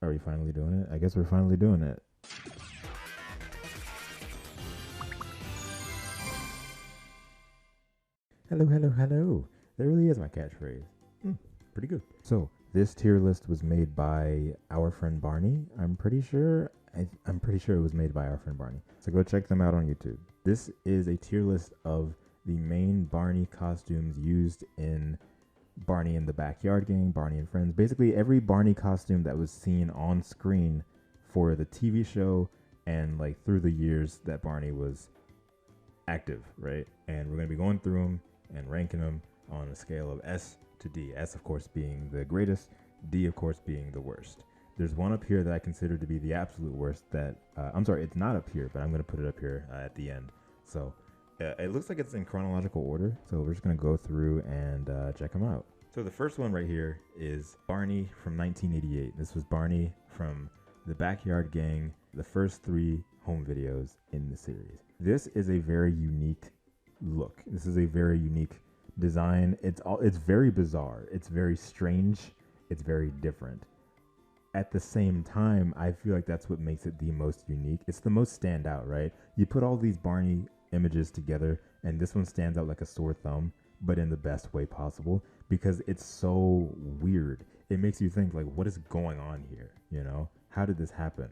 Are we finally doing it? I guess we're finally doing it. Hello, hello, hello. That really is my catchphrase. Pretty good. So, this tier list was made by our friend Barney. I'm pretty sure. I'm pretty sure it was made by our friend Barney. So go check them out on YouTube. This is a tier list of the main Barney costumes used in Barney in the Backyard Gang, Barney and Friends. Basically, every Barney costume that was seen on screen for the TV show and like through the years that Barney was active, right? And we're gonna be going through them and ranking them on a scale of S to D. S, of course, being the greatest, D, of course, being the worst. There's one up here that I consider to be the absolute worst that, I'm sorry, it's not up here, but I'm going to put it up here at the end. So it looks like it's in chronological order. So we're just going to go through and check them out. So the first one right here is Barney from 1988. This was Barney from the Backyard Gang, the first 3 home videos in the series. This is a very unique look. This is a very unique design. It's very bizarre. It's very strange. It's very different. At the same time, I feel like that's what makes it the most unique. It's the most standout, right? You put all these Barney images together, and this one stands out like a sore thumb, but in the best way possible because it's so weird. It makes you think, like, what is going on here? You know, how did this happen?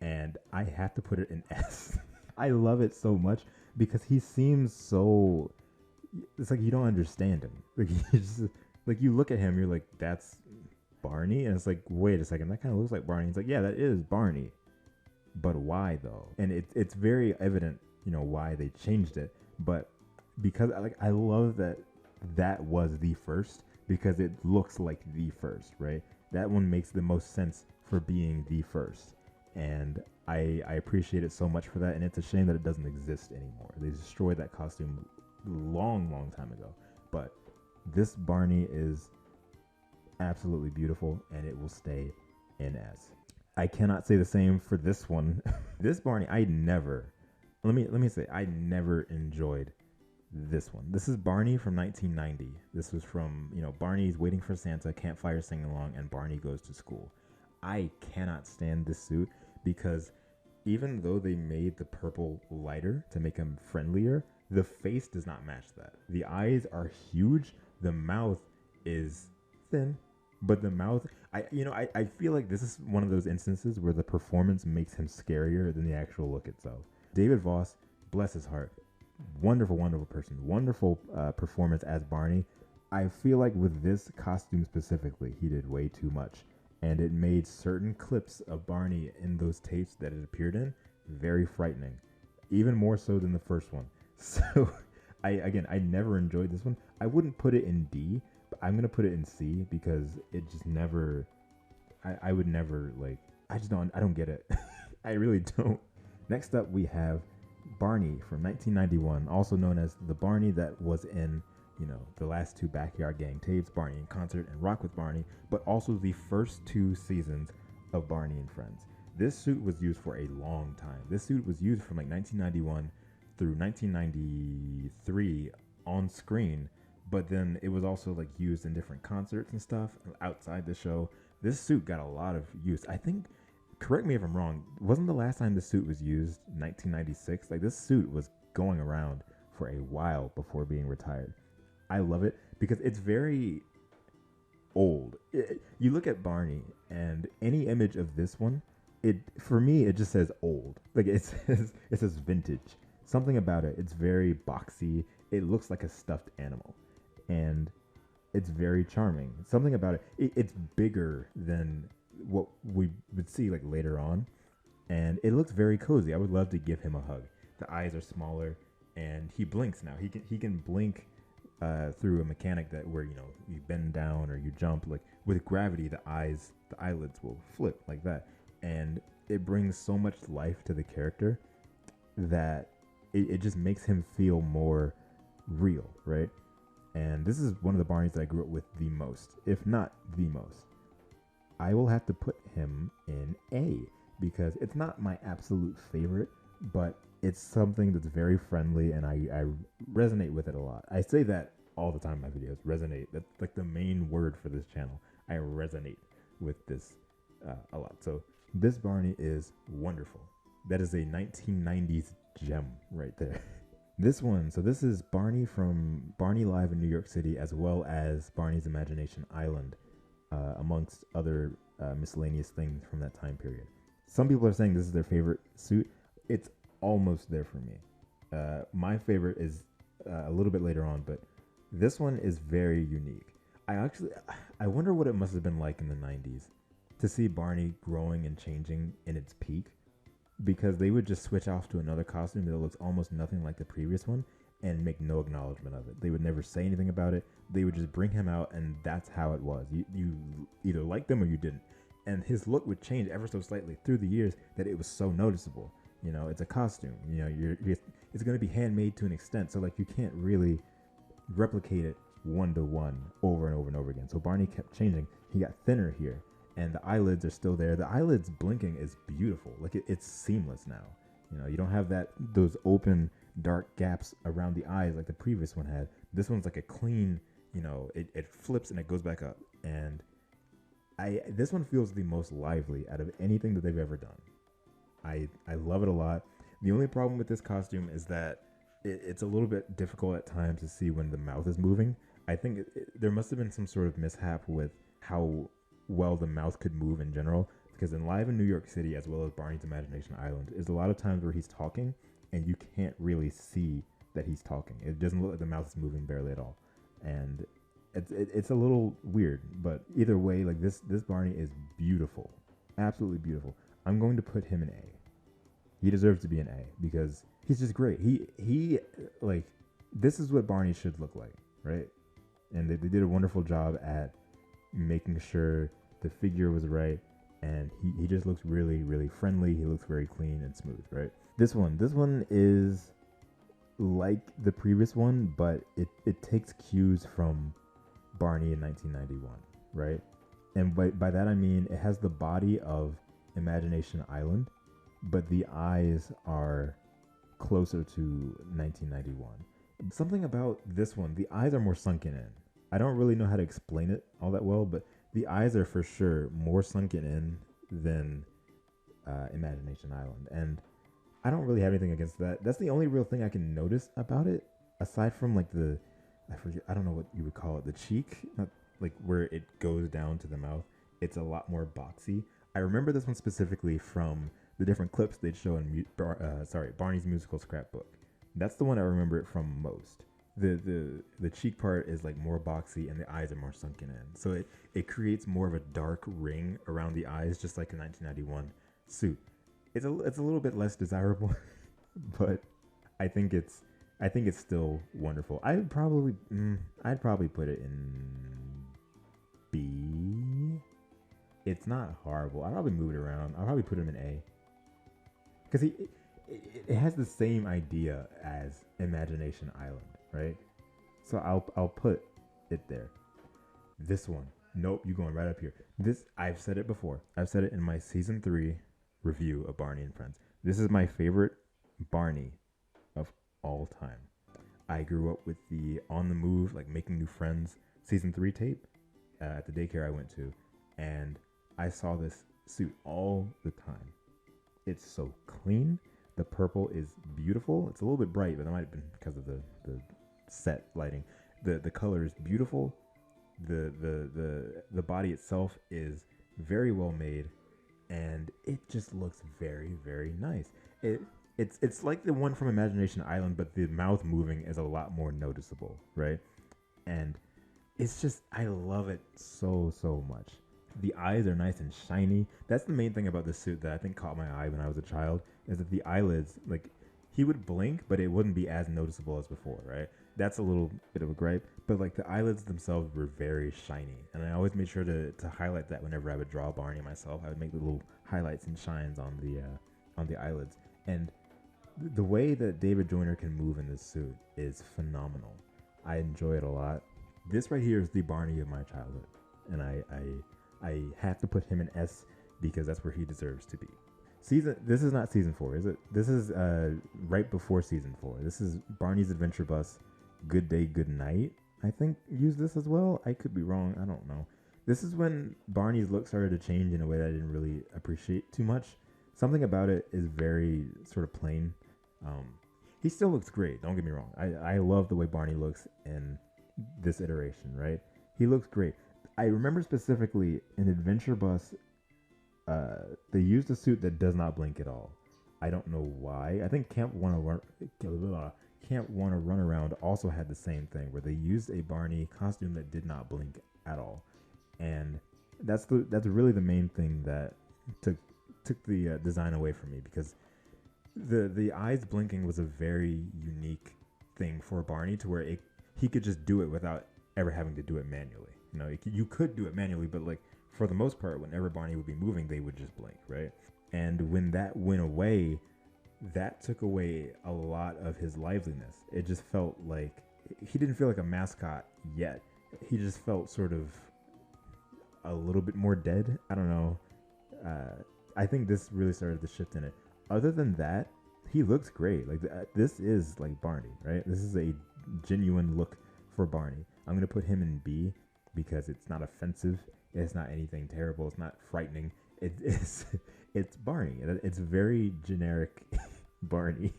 And I have to put it in S. I love it so much because he seems so. It's like you don't understand him. Like you just like you look at him, you're like, that's Barney, and it's like, wait a second, that kind of looks like Barney. It's like, yeah, that is Barney, but why though? And it's very evident, you know, why they changed it. But because I love that that was the first because it looks like the first, right? That one makes the most sense for being the first, and I appreciate it so much for that. And it's a shame that it doesn't exist anymore. They destroyed that costume long time ago. But this Barney is absolutely beautiful, and it will stay in S. I cannot say the same for this one. This Barney, I never. Let me say, I never enjoyed this one. This is Barney from 1990. This was from, you know, Barney's waiting for Santa, campfire sing along, and Barney goes to school. I cannot stand this suit because even though they made the purple lighter to make him friendlier, the face does not match that. The eyes are huge. The mouth is thin, but the mouth, I feel like this is one of those instances where the performance makes him scarier than the actual look itself. David Voss, bless his heart, wonderful person, wonderful performance as Barney. I feel like with this costume specifically, he did way too much, and it made certain clips of Barney in those tapes that it appeared in very frightening, even more so than the first one. So I never enjoyed this one. I wouldn't put it in D, but I'm gonna put it in C because it just never. I would never like. I don't get it. I really don't. Next up, we have Barney from 1991, also known as the Barney that was in, you know, the last 2 Backyard Gang tapes, Barney in Concert and Rock with Barney, but also the first 2 seasons of Barney and Friends. This suit was used for a long time. This suit was used from like 1991 through 1993 on screen, but then it was also like used in different concerts and stuff outside the show. This suit got a lot of use. I think, correct me if I'm wrong, wasn't the last time the suit was used 1996? Like, this suit was going around for a while before being retired. I love it because it's very old. You look at Barney and any image of this one, for me it just says old. Like it says vintage. Something about it, it's very boxy. It looks like a stuffed animal, and it's very charming. Something about it's bigger than what we would see like later on, and it looks very cozy. I would love to give him a hug. The eyes are smaller, and he blinks now. He can blink through a mechanic that where, you know, you bend down or you jump. Like with gravity, the eyelids will flip like that, and it brings so much life to the character that it just makes him feel more real, right? And this is one of the Barneys that I grew up with the most, if not the most. I will have to put him in A because it's not my absolute favorite, but it's something that's very friendly, and I resonate with it a lot. I say that all the time in my videos, resonate. That's like the main word for this channel. I resonate with this a lot. So this Barney is wonderful. That is a 1990s gem right there. This one, so this is Barney from Barney Live in New York City, as well as Barney's Imagination Island, amongst other miscellaneous things from that time period. Some people are saying this is their favorite suit. It's almost there for me. My favorite is a little bit later on, but this one is very unique. I wonder what it must have been like in the 90s to see Barney growing and changing in its peak, because they would just switch off to another costume that looks almost nothing like the previous one and make no acknowledgement of it. They would never say anything about it. They would just bring him out, and that's how it was. You either liked them or you didn't. And his look would change ever so slightly through the years that it was so noticeable. You know, it's a costume. You know, it's going to be handmade to an extent, so like you can't really replicate it one to one over and over and over again. So Barney kept changing. He got thinner here, and the eyelids are still there. The eyelids blinking is beautiful. Like it's seamless now. You know, you don't have those open dark gaps around the eyes like the previous one had. This one's like a clean, you know, it flips and it goes back up. And this one feels the most lively out of anything that they've ever done. I love it a lot. The only problem with this costume is that it's a little bit difficult at times to see when the mouth is moving. I think there must have been some sort of mishap with how well the mouth could move in general, because in Live in New York City, as well as Barney's Imagination Island, is a lot of times where he's talking and you can't really see that he's talking. It doesn't look like the mouth is moving barely at all, and it's a little weird. But either way, like this Barney is beautiful, absolutely beautiful. I'm going to put him an A. He deserves to be an A because he's just great. He like, this is what Barney should look like, right? And they did a wonderful job at making sure the figure was right, and he just looks really, really friendly. He looks very clean and smooth, right? This one is like the previous one, but it takes cues from Barney in 1991, right? And by that I mean it has the body of Imagination Island, but the eyes are closer to 1991. Something about this one, the eyes are more sunken in. I don't really know how to explain it all that well, but the eyes are for sure more sunken in than Imagination Island. And I don't really have anything against that. That's the only real thing I can notice about it, aside from like I don't know what you would call it, the cheek, not like where it goes down to the mouth. It's a lot more boxy. I remember this one specifically from the different clips they'd show in Barney's Musical Scrapbook. That's the one I remember it from most. The cheek part is like more boxy and the eyes are more sunken in. So it creates more of a dark ring around the eyes, just like a 1991 suit. It's a little bit less desirable, but I think it's still wonderful. I'd probably put it in B. It's not horrible. I'll probably move it around. I'll probably put him in A. Because it has the same idea as Imagination Island, right? So I'll put it there. This one, nope, you're going right up here. This, I've said it before. I've said it in my season 3 review of Barney and Friends. This is my favorite Barney of all time. I grew up with the On the Move, like Making New Friends season 3 tape at the daycare I went to, and I saw this suit all the time. It's so clean. The purple is beautiful. It's a little bit bright, but that might have been because of the set lighting. The color is beautiful. The body itself is very well made, and it just looks very, very nice. It's like the one from Imagination Island, but the mouth moving is a lot more noticeable, right? And it's just, I love it so much. The eyes are nice and shiny. That's the main thing about this suit that I think caught my eye when I was a child, is that the eyelids, like, he would blink, but it wouldn't be as noticeable as before, right? That's a little bit of a gripe, but like the eyelids themselves were very shiny, and I always made sure to highlight that whenever I would draw Barney myself. I would make little highlights and shines on the eyelids. And the way that David Joyner can move in this suit is phenomenal. I enjoy it a lot. This right here is the Barney of my childhood, and I have to put him in S because that's where he deserves to be. This is not season 4, is it? This is right before season 4. This is Barney's Adventure Bus. Good Day, Good Night, I think, used this as well. I could be wrong. I don't know. This is when Barney's look started to change in a way that I didn't really appreciate too much. Something about it is very sort of plain. Um, he still looks great. Don't get me wrong. I love the way Barney looks in this iteration. Right? He looks great. I remember specifically in Adventure Bus, they used a suit that does not blink at all. I don't know why. I think Camp Wanna Run Around also had the same thing where they used a Barney costume that did not blink at all, and that's really the main thing that took the design away from me, because the eyes blinking was a very unique thing for Barney to where he could just do it without ever having to do it manually. You know, you could do it manually, but like for the most part, whenever Barney would be moving, they would just blink, right? And when that went away, that took away a lot of his liveliness. It just felt like he didn't feel like a mascot yet. He just felt sort of a little bit more dead. I don't know. I think this really started the shift in it. Other than that, he looks great. Like this is like Barney, right? This is a genuine look for Barney. I'm gonna put him in B because it's not offensive. It's not anything terrible. It's not frightening. It's Barney. It's very generic Barney.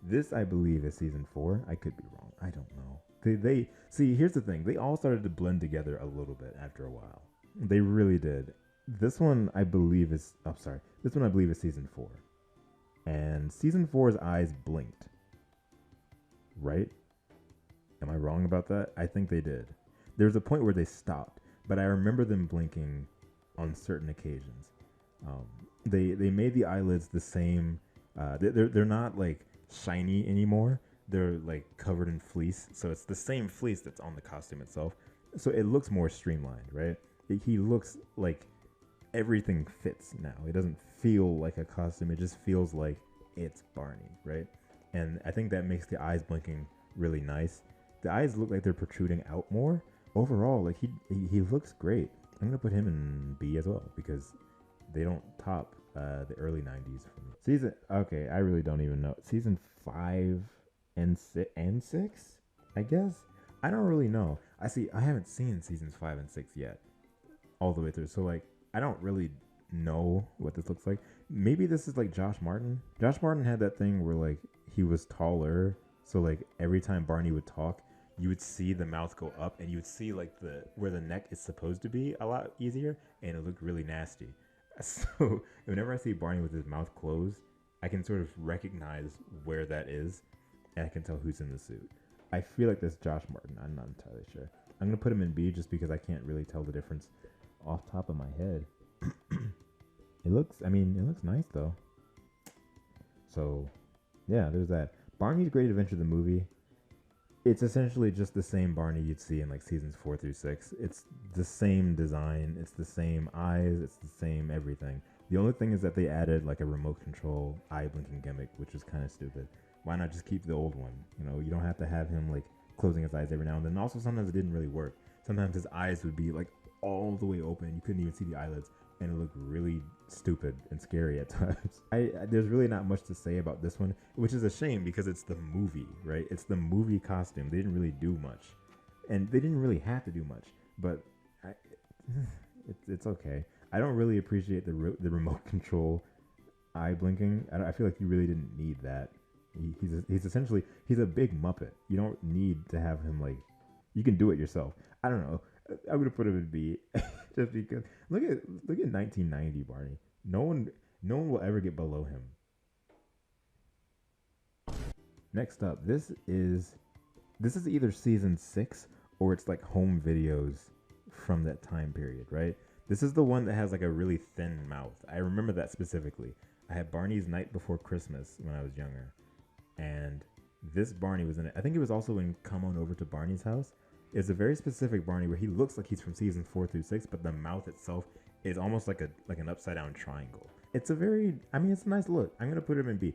This, I believe, is season 4. I could be wrong. I don't know. They see. Here's the thing. They all started to blend together a little bit after a while. They really did. This one, I believe, is. Oh, sorry. This one, I believe, is season 4. And season 4's eyes blinked. Right? Am I wrong about that? I think they did. There was a point where they stopped, but I remember them blinking on certain occasions. They made the eyelids the same. They're not like shiny anymore. They're like covered in fleece, so it's the same fleece that's on the costume itself. So it looks more streamlined, right? He looks like everything fits now. It doesn't feel like a costume. It just feels like it's Barney, right? And I think that makes the eyes blinking really nice. The eyes look like they're protruding out more. Overall, like he looks great. I'm gonna put him in B as well because they don't top the early 90s for me. Okay, I really don't even know. Season 5 and 6, I guess. I don't really know. I haven't seen seasons 5 and 6 yet, all the way through. So like, I don't really know what this looks like. Maybe this is like Josh Martin. Josh Martin had that thing where like he was taller, so like every time Barney would talk, you would see the mouth go up, and you would see like where the neck is supposed to be a lot easier, and it looked really nasty. So whenever I see Barney with his mouth closed, I can sort of recognize where that is, and I can tell who's in the suit. I feel like that's Josh Martin. I'm not entirely sure. I'm gonna put him in B just because I can't really tell the difference off top of my head. It looks nice though. So yeah, there's that. Barney's Great Adventure, the movie. It's essentially just the same Barney you'd see in like seasons 4 through 6. It's the same design. It's the same eyes. It's the same everything. The only thing is that they added like a remote control eye blinking gimmick, which is kind of stupid. Why not just keep the old one? You know, you don't have to have him like closing his eyes every now and then. Also, sometimes it didn't really work. Sometimes his eyes would be like all the way open. You couldn't even see the eyelids, and it looked really stupid and scary at times. There's really not much to say about this one, which is a shame because it's the movie, right? It's the movie costume. They didn't really do much, and they didn't really have to do much, but it's okay. I don't really appreciate the remote control eye blinking. I feel like you really didn't need that. He's essentially a big Muppet. You don't need to have him like, you can do it yourself. I don't know. I'm gonna put him in B just because look at 1990 Barney. No one will ever get below him. Next up, this is either season 6 or it's like home videos from that time period, right? This is the one that has like a really thin mouth. I remember that specifically. I had Barney's Night Before Christmas when I was younger, and this Barney was in it. I think it was also in Come On Over to Barney's House. It's a very specific Barney where he looks like he's from season 4 through 6, but the mouth itself is almost like an upside down triangle. It's a nice look. I'm gonna put him in B.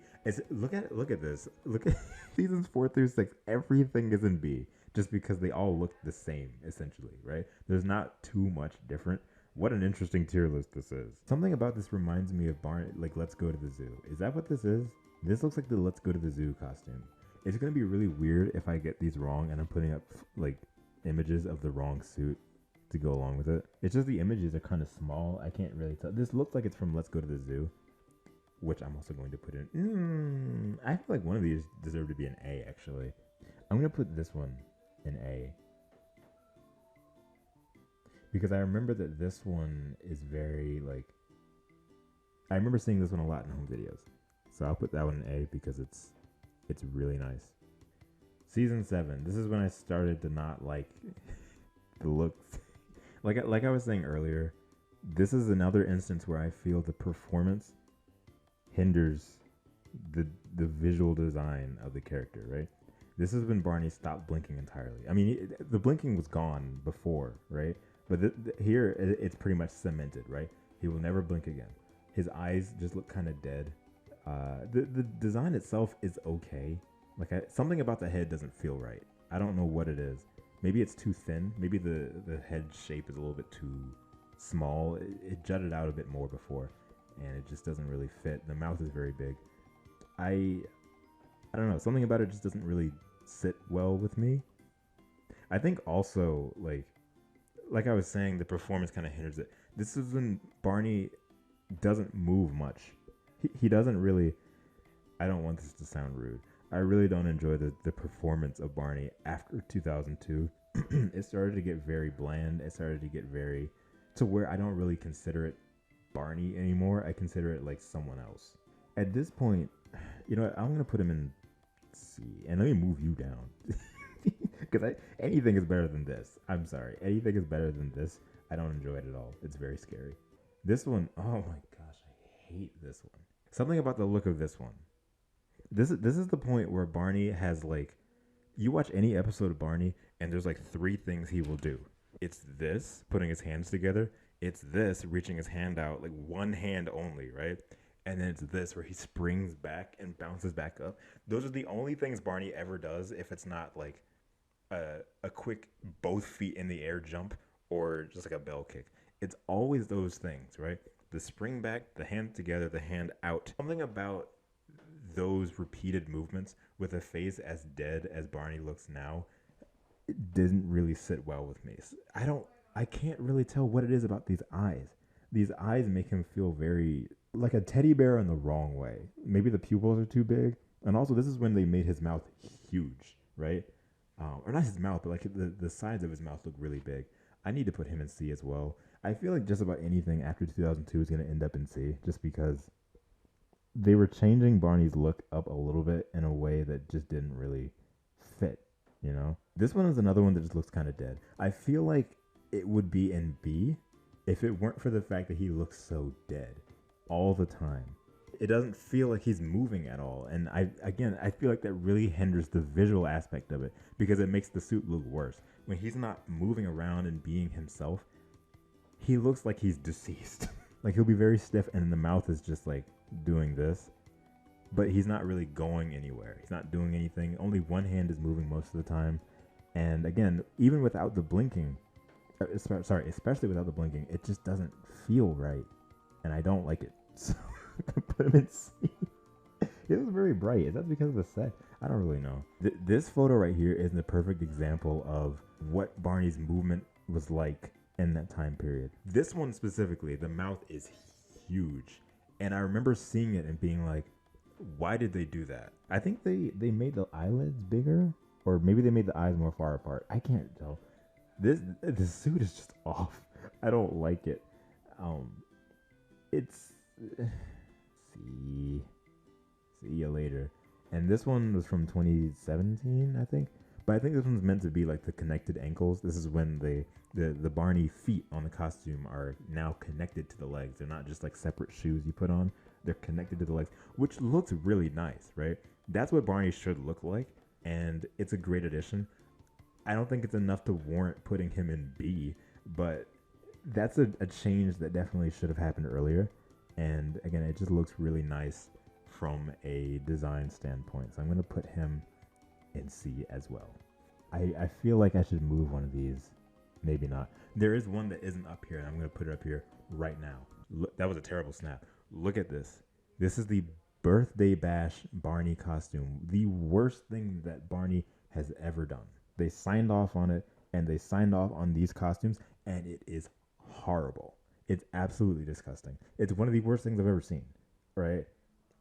Look at this. Look at seasons 4 through 6. Everything is in B just because they all look the same essentially, right? There's not too much different. What an interesting tier list this is. Something about this reminds me of Barney, like Let's Go to the Zoo. Is that what this is? This looks like the Let's Go to the Zoo costume. It's gonna be really weird if I get these wrong and I'm putting up like images of the wrong suit. to go along with it. It's just the images are kind of small. I can't really tell. This looks like it's from Let's Go to the Zoo, which I'm also going to put in. I feel like one of these deserve to be an A, actually. I'm going to put this one in A. Because I remember that this one is very, like... I remember seeing this one a lot in home videos. So I'll put that one in A because it's really nice. Season 7. This is when I started to not like the looks. like I was saying earlier, this is another instance where I feel the performance hinders the visual design of the character, right? This is when Barney stopped blinking entirely. I mean, the blinking was gone before, right? But here, it's pretty much cemented, right? He will never blink again. His eyes just look kind of dead. The design itself is okay. Like something about the head doesn't feel right. I don't know what it is. Maybe it's too thin. Maybe the head shape is a little bit too small. It jutted out a bit more before, and it just doesn't really fit. The mouth is very big. I don't know. Something about it just doesn't really sit well with me. I think also, like I was saying, the performance kind of hinders it. This is when Barney doesn't move much. He doesn't really... I don't want this to sound rude. I really don't enjoy the performance of Barney after 2002. It started to get very bland. It started to get very... to where I don't really consider it Barney anymore. I consider it like someone else. At this point, you know what? I'm going to put him in C. And let me move you down. Because anything is better than this. I'm sorry. Anything is better than this. I don't enjoy it at all. It's very scary. This one, oh my gosh, I hate this one. Something about the look of this one. This is the point where Barney has, like, you watch any episode of Barney and there's like 3 things he will do. It's this, putting his hands together. It's this, reaching his hand out, like one hand only, right? And then it's this where he springs back and bounces back up. Those are the only things Barney ever does if it's not like a quick both feet in the air jump or just like a bell kick. It's always those things, right? The spring back, the hand together, the hand out. Something about those repeated movements with a face as dead as Barney looks now, it didn't really sit well with me. I can't really tell what it is about these eyes. These eyes make him feel very like a teddy bear in the wrong way. Maybe the pupils are too big. And also, this is when they made his mouth huge, right? Or not his mouth, but like the sides of his mouth look really big. I need to put him in C as well. I feel like just about anything after 2002 is going to end up in C, just because they were changing Barney's look up a little bit in a way that just didn't really fit, you know? This one is another one that just looks kind of dead. I feel like it would be in B if it weren't for the fact that he looks so dead all the time. It doesn't feel like he's moving at all. And I feel like that really hinders the visual aspect of it because it makes the suit look worse. When he's not moving around and being himself, he looks like he's deceased. Like he'll be very stiff and the mouth is just like doing this, but he's not really going anywhere. He's not doing anything. Only one hand is moving most of the time. And again, even without the blinking, especially without the blinking, it just doesn't feel right. And I don't like it. So put him in C. It was very bright. Is that because of the set? I don't really know. This photo right here is the perfect example of what Barney's movement was like in that time period. This one specifically, the mouth is huge. And I remember seeing it and being like, why did they do that? I think they made the eyelids bigger, or maybe they made the eyes more far apart. I can't tell. The suit is just off. I don't like it. It's see you later. And this one was from 2017, I think. But I think this one's meant to be like the connected ankles. This is when the Barney feet on the costume are now connected to the legs. They're not just like separate shoes you put on. They're connected to the legs, which looks really nice, right? That's what Barney should look like, and it's a great addition. I don't think it's enough to warrant putting him in B, but that's a change that definitely should have happened earlier. And again, it just looks really nice from a design standpoint. So I'm going to put him in C as well. I feel like I should move one of these. Maybe not. There is one that isn't up here, and I'm going to put it up here right now. Look, that was a terrible snap. Look at this. This is the Birthday Bash Barney costume. The worst thing that Barney has ever done. They signed off on it, and they signed off on these costumes, and it is horrible. It's absolutely disgusting. It's one of the worst things I've ever seen, right?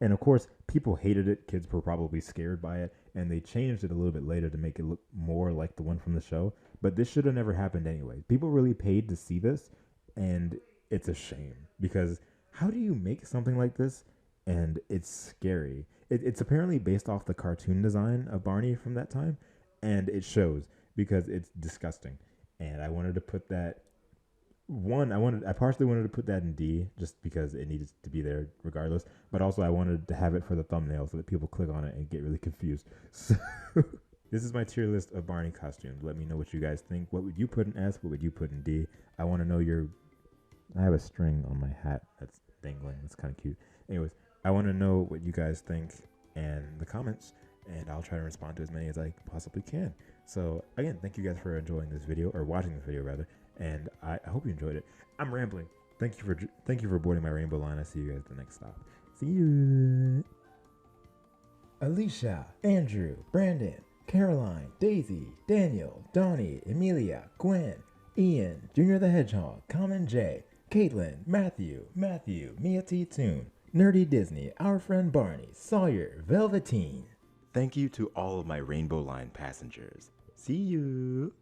And of course, people hated it. Kids were probably scared by it, and they changed it a little bit later to make it look more like the one from the show. But this should have never happened anyway. People really paid to see this, and it's a shame because how do you make something like this? And it's scary. It's apparently based off the cartoon design of Barney from that time, and it shows because it's disgusting. And I wanted to put that I partially wanted to put that in D just because it needed to be there regardless, but also I wanted to have it for the thumbnail so that people click on it and get really confused. So this is my tier list of Barney costumes. Let me know what you guys think. What would you put in S? What would you put in D? I want to know I have a string on my hat that's dangling. That's kind of cute. Anyways, I want to know what you guys think in the comments, and I'll try to respond to as many as I possibly can. So again, thank you guys for enjoying this video, or watching this video rather, and I hope you enjoyed it. I'm rambling. Thank you for boarding my rainbow line. I'll see you guys at the next stop. See you. Alicia, Andrew, Brandon, Caroline, Daisy, Daniel, Donnie, Emilia, Gwen, Ian, Junior the Hedgehog, Common J, Caitlin, Matthew, Mia T. Toon, Nerdy Disney, Our Friend Barney, Sawyer, Velveteen. Thank you to all of my Rainbow Line passengers. See you.